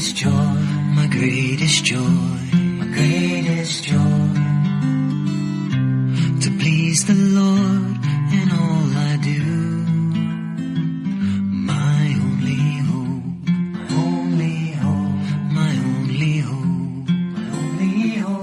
greatest joy, my greatest joy, my greatest joy, to please the Lord in all I do. My only hope, my only hope, my only hope, my only hope.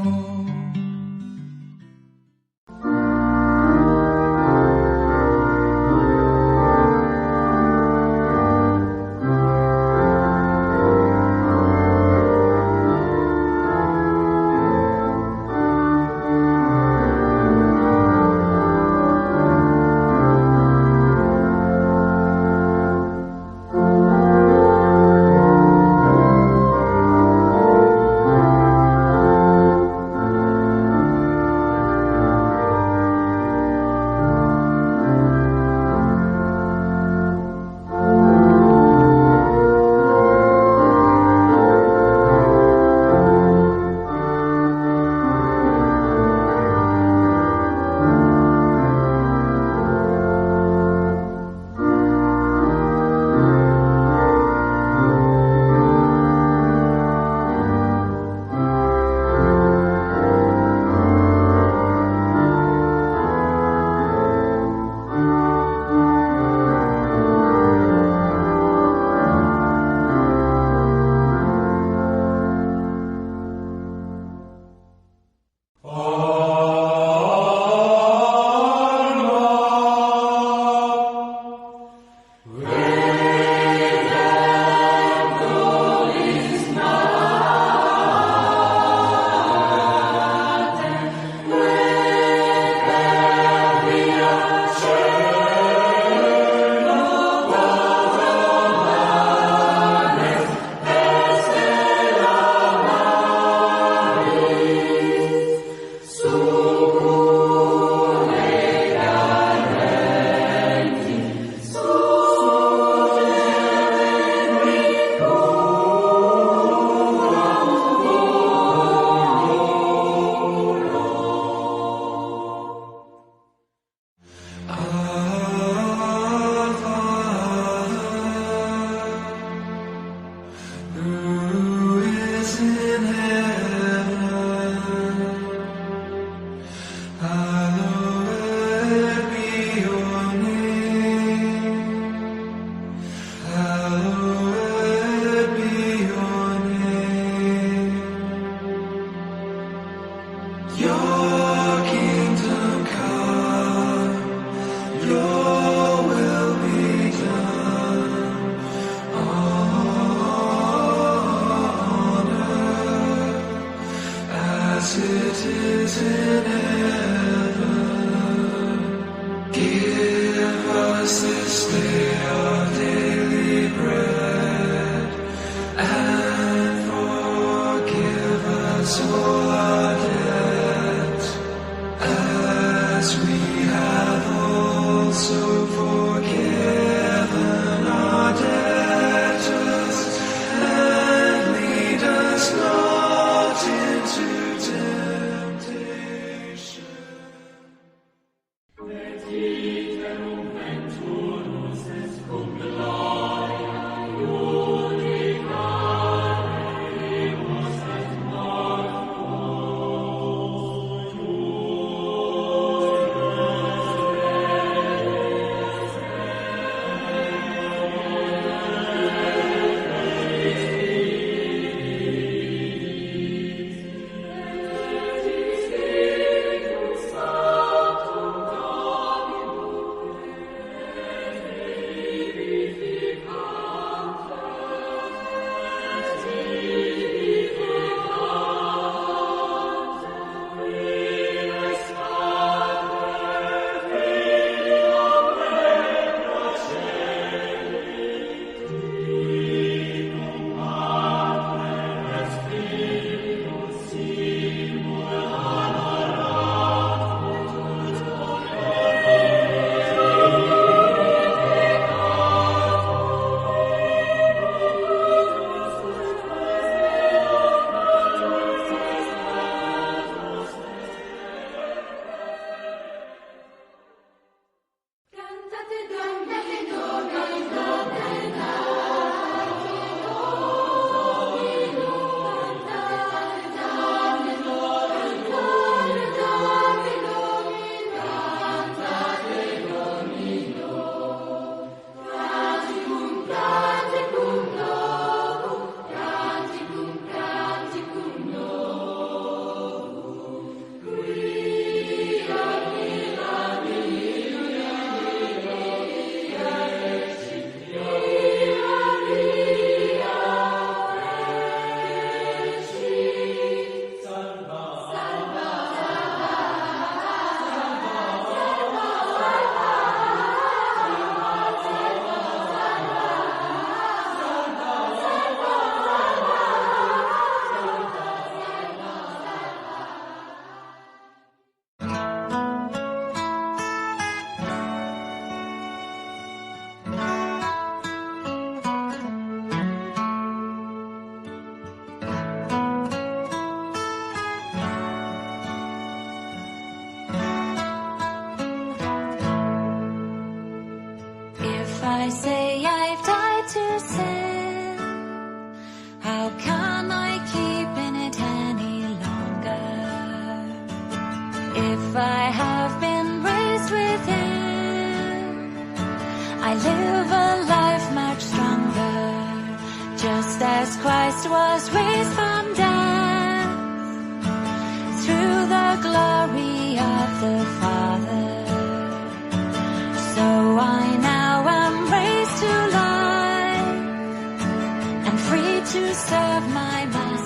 I say I've died to sin, how can I keep in it any longer? If I have been raised with Him, I live a life much stronger, just as Christ was raised from death, through the glory of the Father. So I now am raised to life, and free to serve my Master.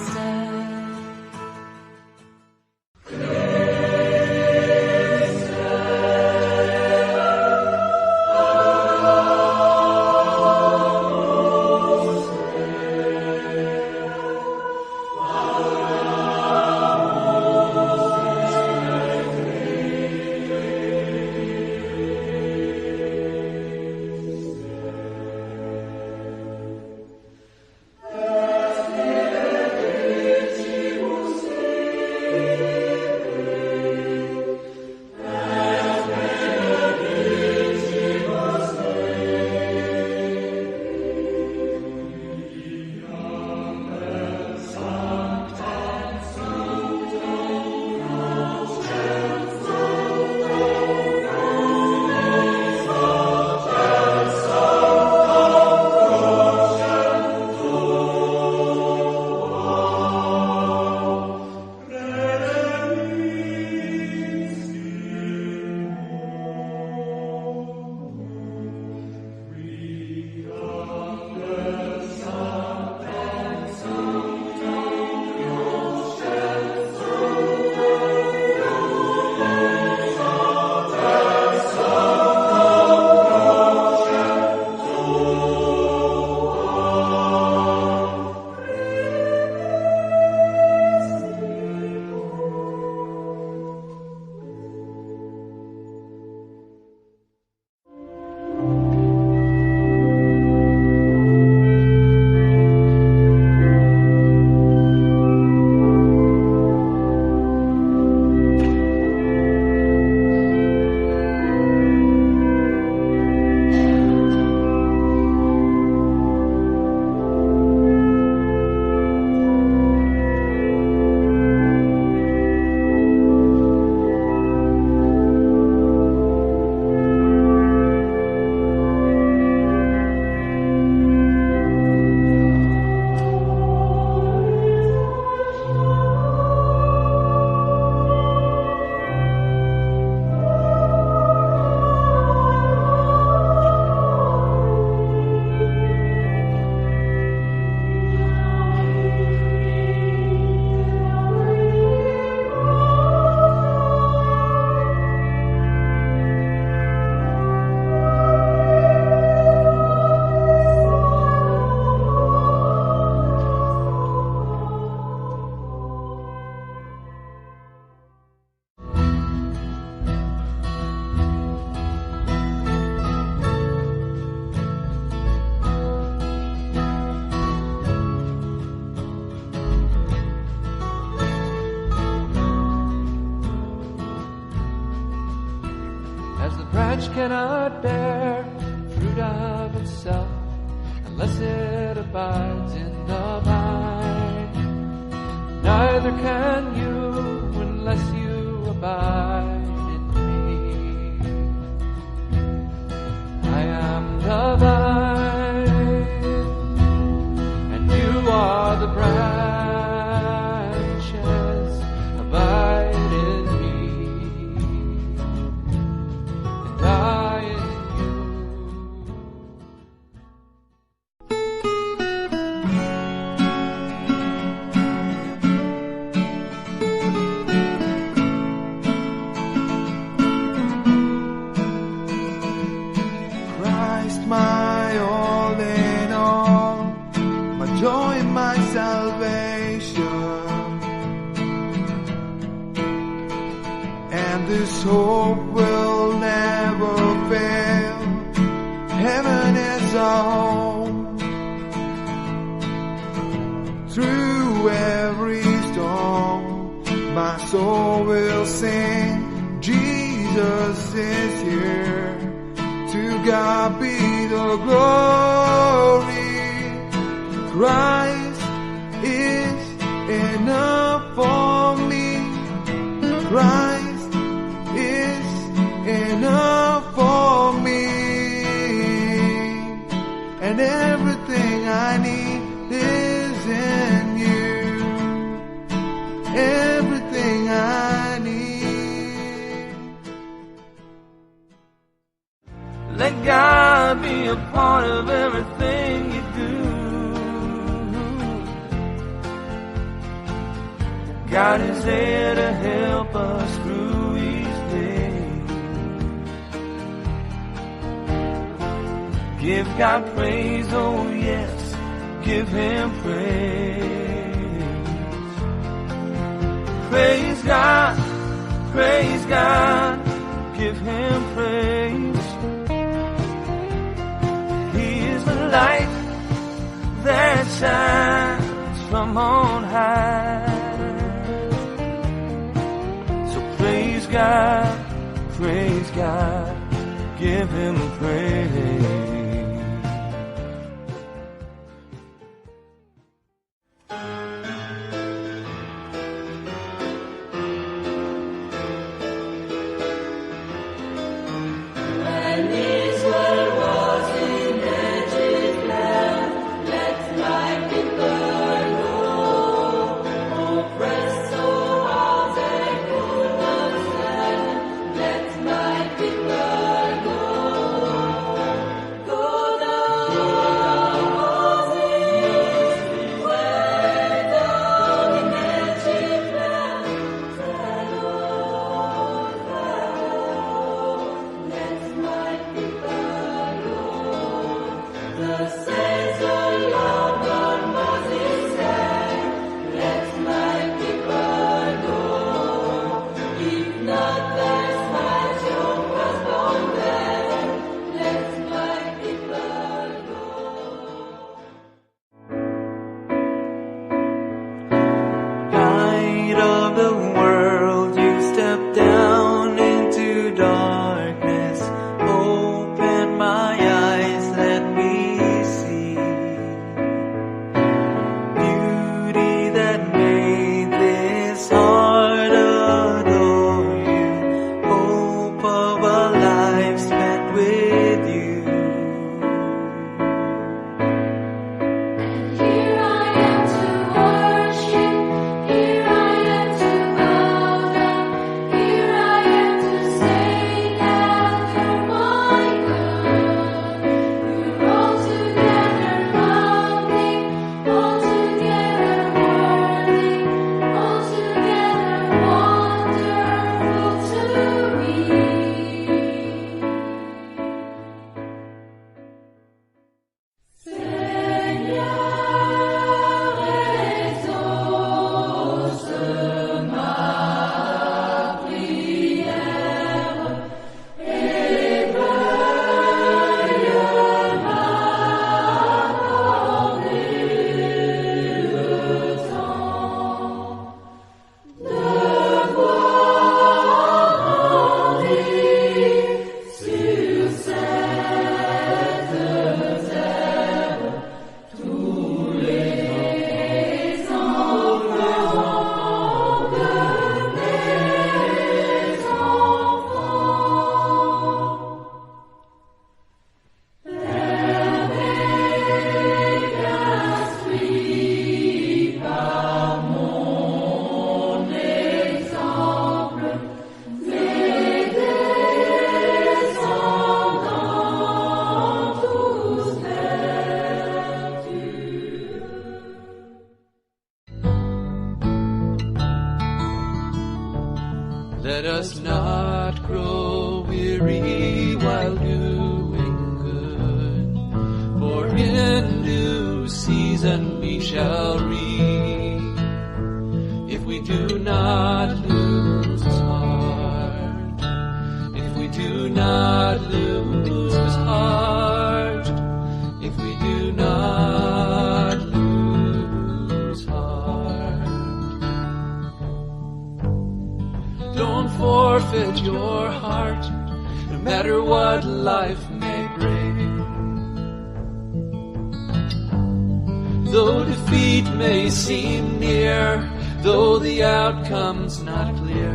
Cannot bear fruit of itself unless it abides in the vine. Neither can you unless you abide in me. I am the vine, and you are the branches. Abide in me, and I in you. Christ, my all in all, my joy and my salvation, and this hope will never fail. Heaven is our home. Through every storm, my soul will sing. Jesus is here to God be the glory. Christ is enough for me. Christ is enough for me. And everything I need is in you. Everything I need. Let God be a part of everything you do. God is there to help us through each day. Give God praise, oh yes, give Him praise. Praise God, give Him praise. He is the light that shines from on high. Praise God, give Him praise. When Israel was in Egypt land, let my people go. Oppressed so hard they could not stand, let my people go. Go down, Moses, way down in Egypt land. Pharaoh, let my people go. Thus says the Lord God, Moses said, let my people go. If not, there's much yoke was on them. Let my people go. Light of the world, you step down into darkness. Open my eyes, let me see beauty that made this heart adore you. Hope of a life spent with you. Here I am to worship, here I am to bow down, here I am to say that you're my God. You're altogether lovely, altogether worthy, altogether wonderful to me. Let us not grow weary while doing good, for in due season we shall reap, if we do not lose heart, if we do not lose heart, if we do not lose heart. Don't forfeit your heart, no matter what life may Though defeat may seem near, though the outcome's not clear,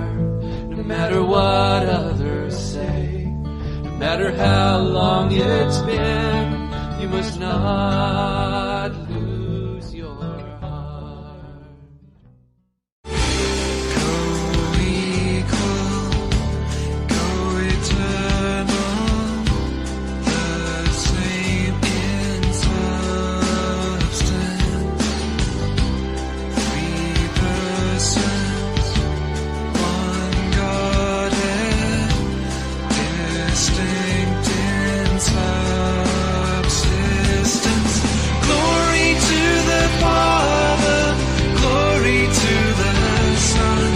no matter what others say, no matter how long it's been, you must not lose your heart. Co-equal, co-eternal, the same in substance. 3 persons, one Godhead, distinct in subsistence. Glory to the Father, glory to the Son,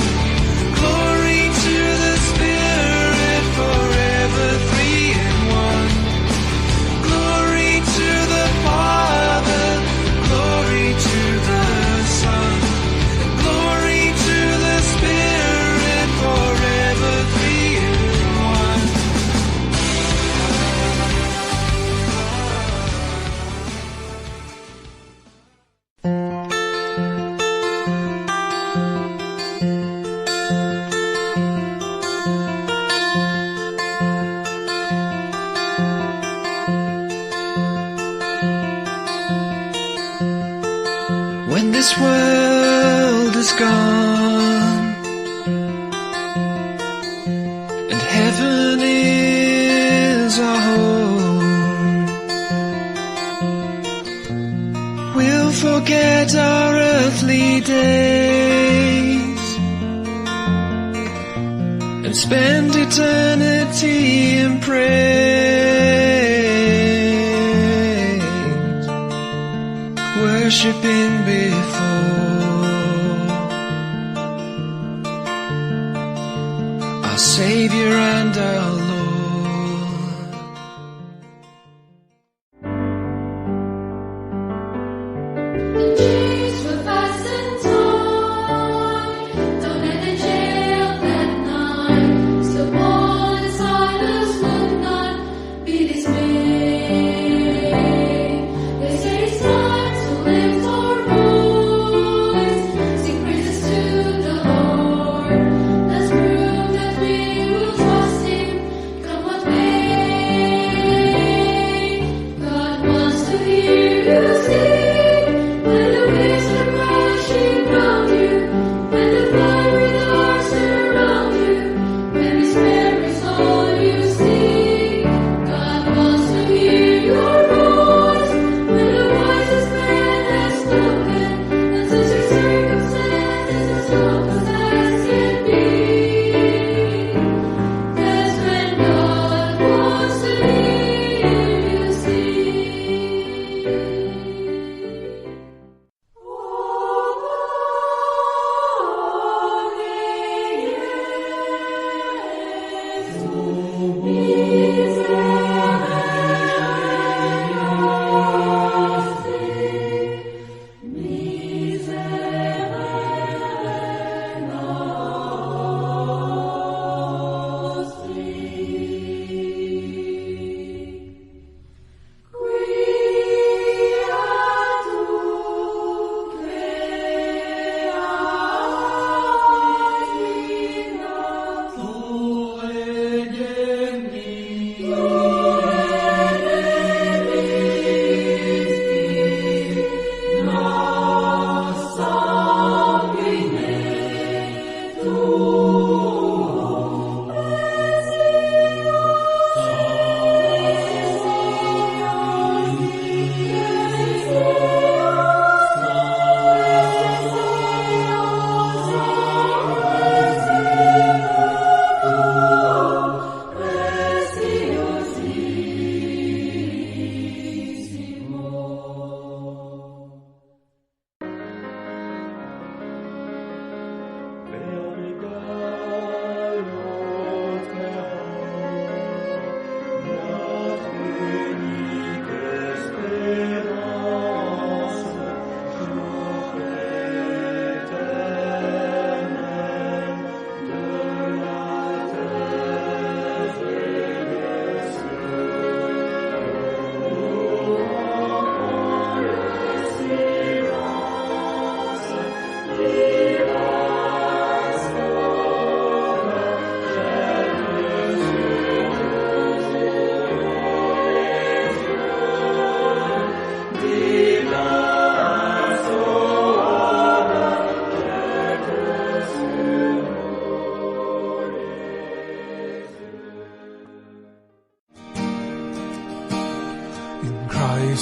glory to the Spirit, forever 3 in 1. Glory to the Father, glory to the Son, glory to the Spirit, forever 3 in 1. When this world is gone and heaven is our home, we'll forget our earthly days and spend eternity in praise, worshipping before our Savior and our Lord. Chains were fastened tight, down at the jail that night. Still Paul and Silas would not be dismayed. They say it's time to lift our voice, sing praises to the Lord. Let's prove that we will trust Him, come what may. God wants to hear you sing. When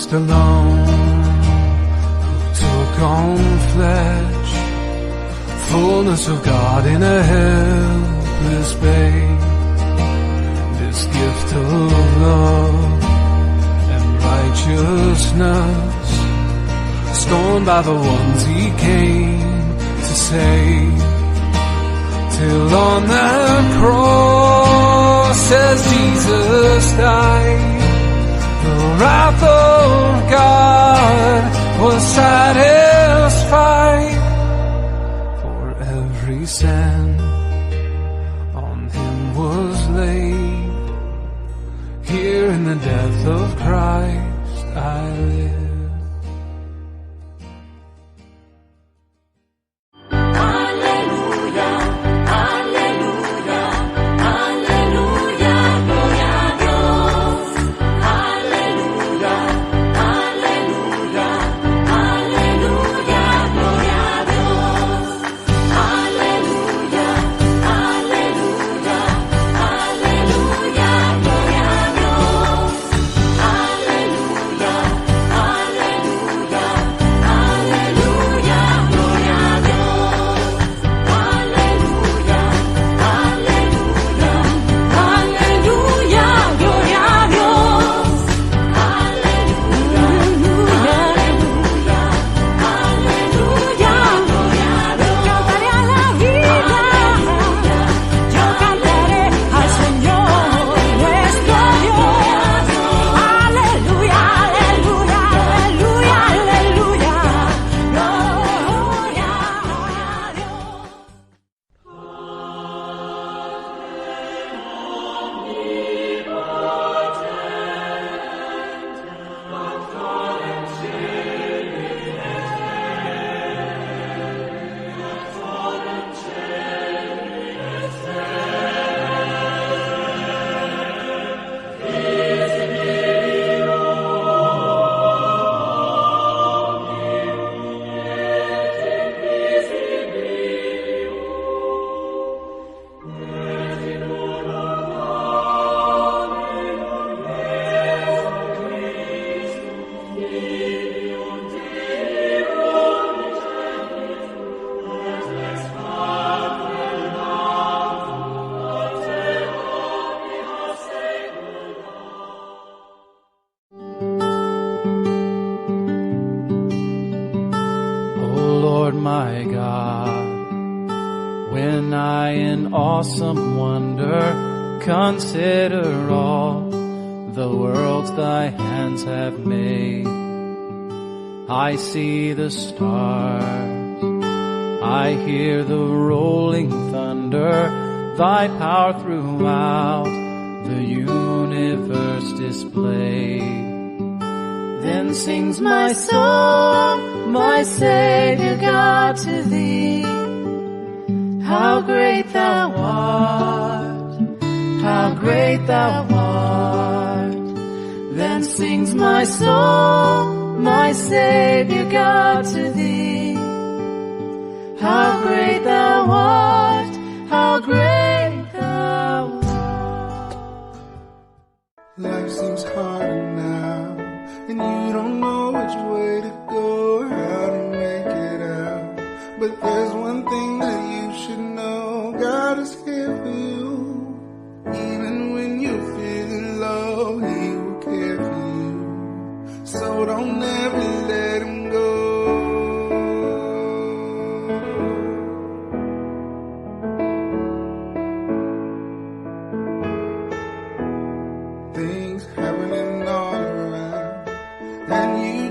Christ alone, who took on flesh, fullness of God in a helpless babe. This gift of love and righteousness, scorned by the ones he came to save. Till on that cross, as Jesus died, the wrath of God was satisfied. For every sin on him was laid. Here in the death of Christ I live. My God, when I in awesome wonder consider all the worlds thy hands have made, I see the stars, I hear the rolling thunder, thy power throughout the universe displayed. Then sings my soul, my Savior God, to thee. How great thou art, how great thou art. Then sings my soul, my Savior God, to thee. How great thou art, how great thou art. Life seems harder now, and you don't know which way to go or how to make it out. But there's one thing that you should know: God is here for you. Even when you're feeling low, He will care for you. So don't ever let Him go. Things happening all around, and you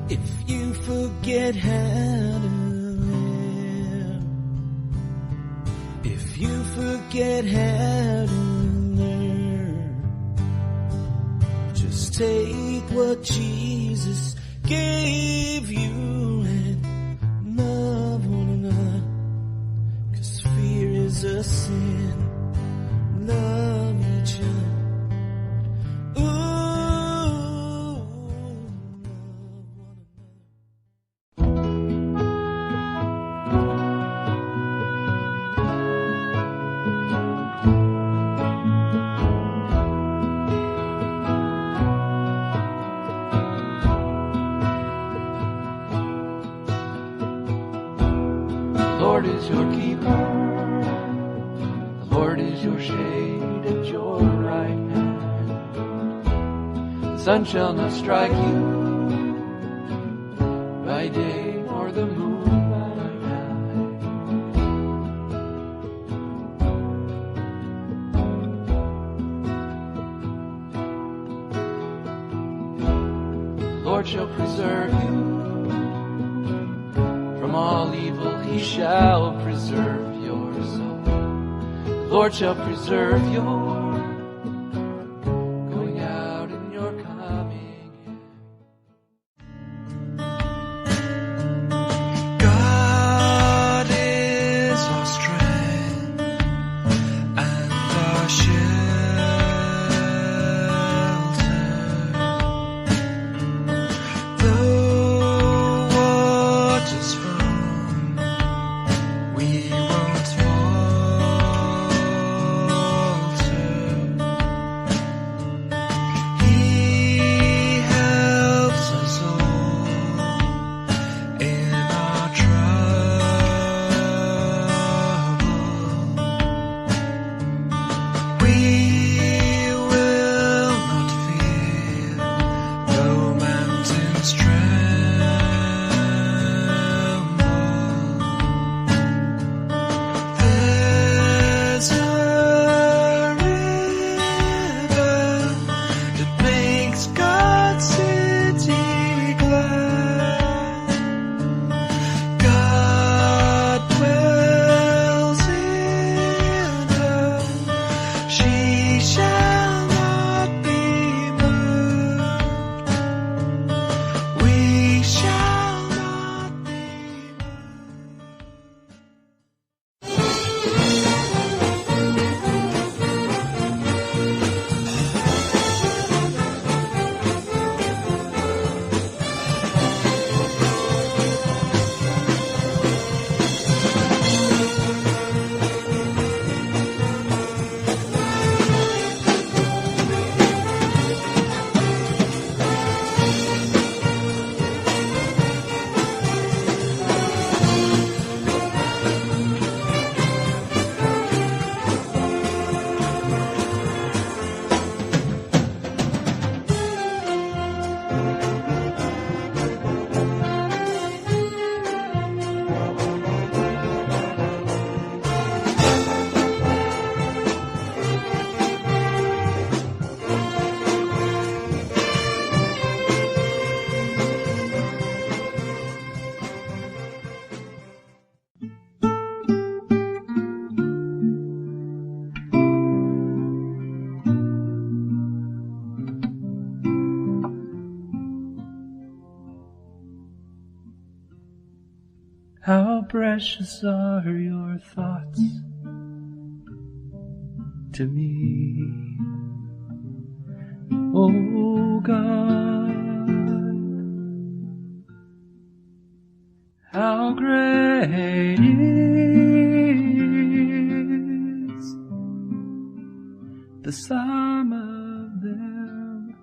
if you forget how to live, if you forget how to learn, just take what Jesus gave you and love one another, 'cause fear is a sin. Love each other. Lord is your keeper. The Lord is your shade at your right hand. The sun shall not strike you by day, nor the moon by night. The Lord shall preserve you from all evil. He shall preserve your soul. The Lord shall preserve your going out and your coming in. God is our strength and our shelter. Though waters foam, we won't falter. He helps us all in our trouble. We will not fear, though mountains tremble. There's a river that makes God's city glad. God dwells in her. She shall not be moved. We shall not be How precious are your thoughts to me, oh God. How great is the sum of them.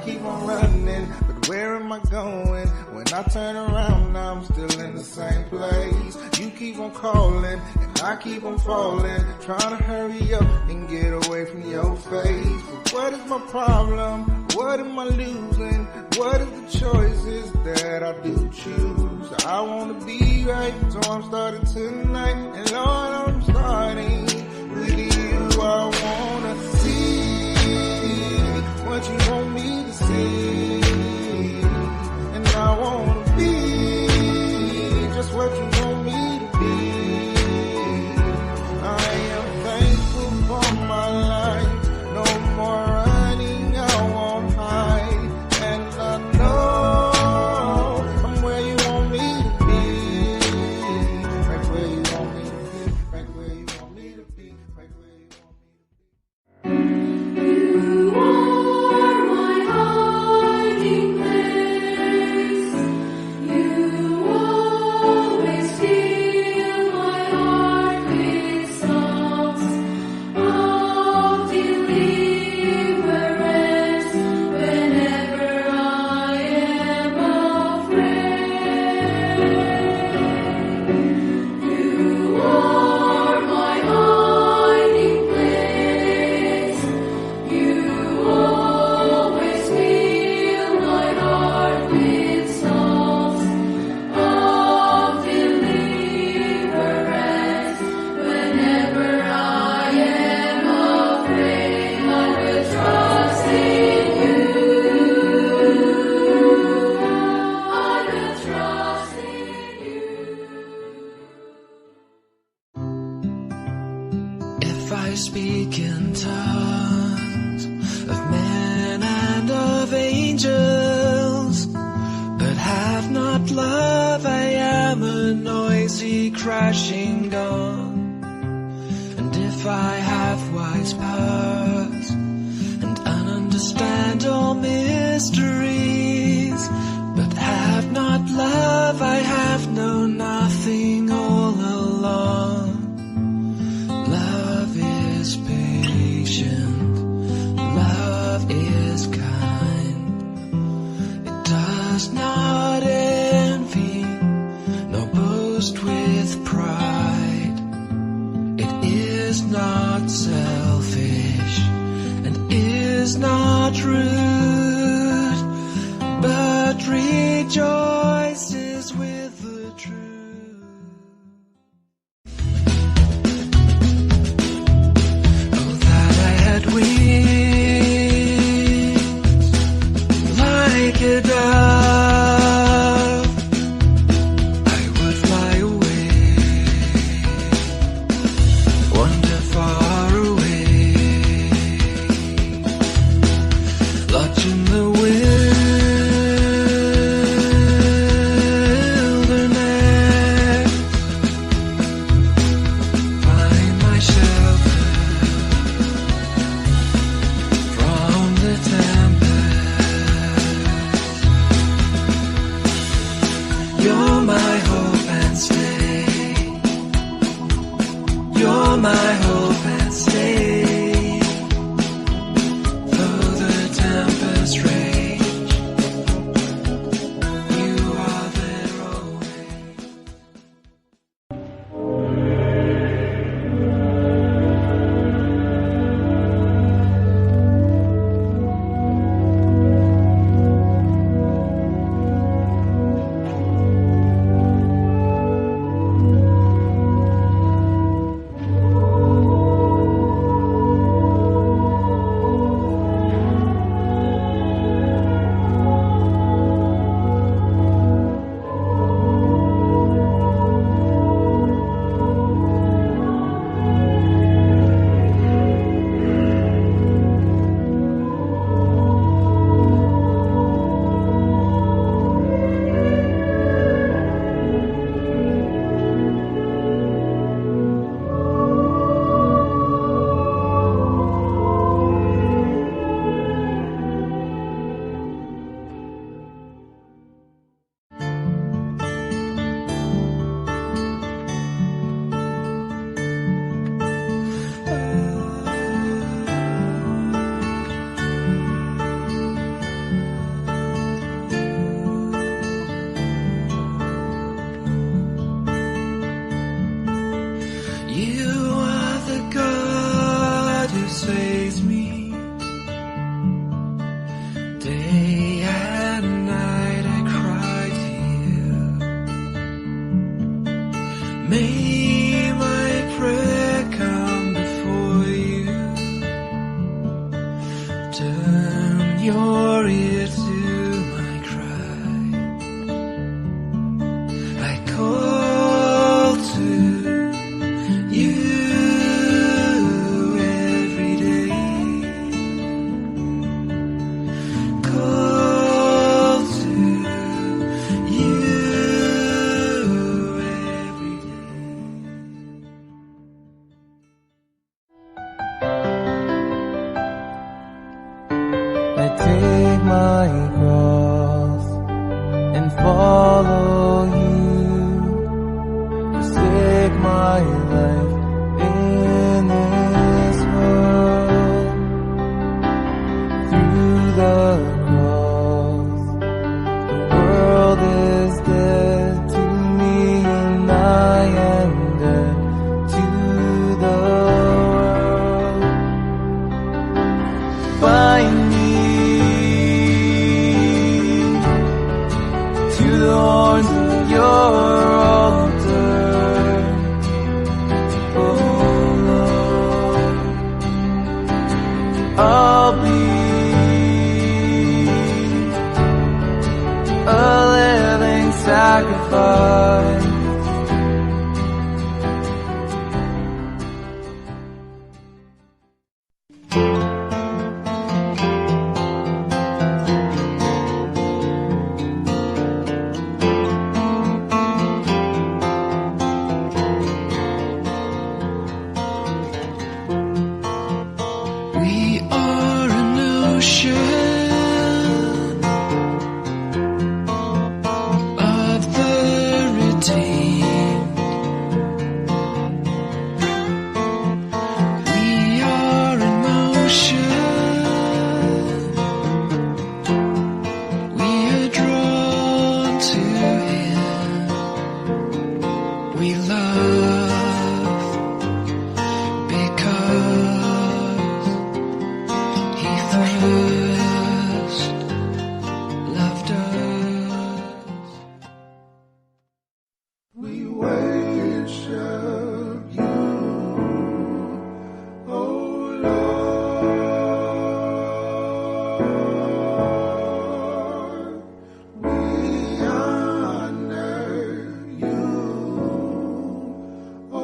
keep on running, but where am I going? When I turn around, now I'm still in the same place. You keep on calling, and I keep on falling, trying to hurry up and get away from your face. But what is my problem? What am I losing? What are the choices that I do choose? I wanna be right, so I'm starting tonight, and Lord, I'm starting with you. I wanna see what you want me to see, and I wanna be just what you want me to be. I am thankful for my life, no more running, I won't hide, and I know I'm where you want me to be, right where you want me to be, right where you want me to be, right where you want me to be. You are my hiding place. You always fill my heart with songs of deliverance whenever I am afraid. You are my hiding place. You always fill my heart with songs of deliverance whenever I am afraid. I will trust in you. I will trust in you. If I speak in tongues of men and of angels, but have not love, I am a noisy crashing gong. And if I have wise powers and understand all mysteries, but have not love, I have known nothing all along. Love is patient, love is kind. It does not envy, nor boast with pride. It is not selfish, and is not rude, but rejoices with the truth. Oh, that I had wings like a dove, I would fly away, wander far away, lodge in the my cross and follow you. Just take my life in this world. Through the cross, the world is dead to me, and I am dead to the world. Bind me to the horns of your altar, oh Lord. I'll be a living sacrifice. We are an ocean of the redeemed. We are an ocean. We are drawn to Him. We love because He first loved us. We worship you, oh Lord. We honor you, oh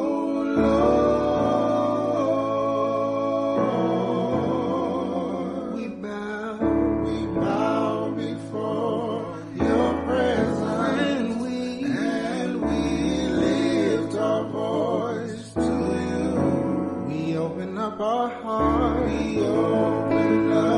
Lord. We bow before your presence, and we lift our voice to you. We open up our heart, we open up